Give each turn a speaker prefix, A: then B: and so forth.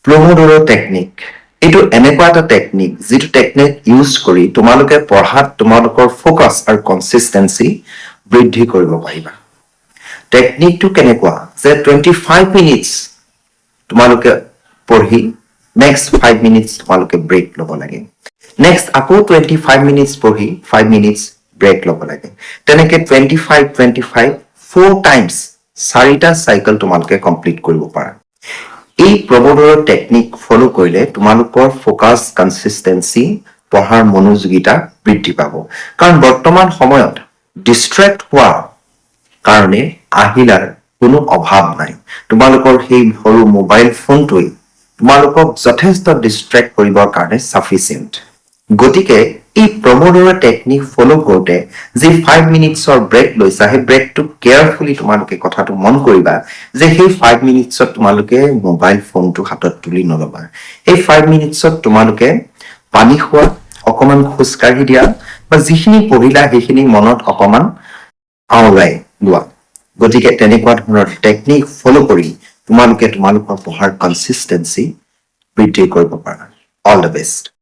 A: প্ৰমোডোৰো technique এইটো এনেকুৱা এটা টেকনিক যিটো টেকনিক ইউজ কৰি তোমালোকে পঢ়াত তোমালোকৰ ফোকাস আৰু কনসিস্টেন্সি বৃদ্ধি কৰিব পাৰিবা টেকনিকটো কেনেকুৱা যে 25 মিনিটস তোমালোকে পঢ়ি নেক্সট 5 মিনিটস তোমালোকে ব্ৰেক ল'ব লাগে নেক্সট আকৌ 25 মিনিটস পঢ়ি 5 মিনিটস ব্ৰেক ল'ব লাগে তেনেকে 25 4 টাইমস চাৰিটা সাইকেল তোমালোকে কমপ্লিট কৰিব পাৰা এই প্ৰমোডোৰো টেকনিক ফলো কৰিলে তোমালোকৰ ফোকাস কনসিস্টেন্সি পঢ়াৰ মনোযোগিতা বৃদ্ধি পাব কাৰণ বৰ্তমান সময়ত ডিস্ট্ৰেক্ট হোৱা কাৰণে আহিলাৰ কোনো অভাৱ নাই তোমালোকৰ সেই সৰু মোবাইল ফোনটোই তোমালোকক যথেষ্ট ডিস্ট্ৰেক্ট কৰিবৰ কাৰণে সাফিচিয়েন্ট গতিকে এই প্ৰমোডোৰো টেকনিক ফলো কৰোতে যে 5 মিনিটছৰ ব্ৰেক লৈছা হে ব্ৰেকটো কেয়াৰফুলি তোমালোকে কথাটো মন কৰিবা যে সেই 5 মিনিটছত তোমালোকে মোবাইল ফোনটো হাতত তুলি নলবা এই 5 মিনিটছত তোমালোকে পানী খোৱা অকমান খুসকাঢ়ি দিয়া বা যিখিনি পঢ়িলা সেইখিনি মনত অকমান আওৰাই লোৱা গতিকে তেনেকুৱা ধৰণৰ টেকনিক ফলো কৰি তোমালোকে তোমালোকৰ পঢ়াৰ কনসিস্টেন্সি বৃদ্ধি কৰিব পাৰা অল দ্য বেষ্ট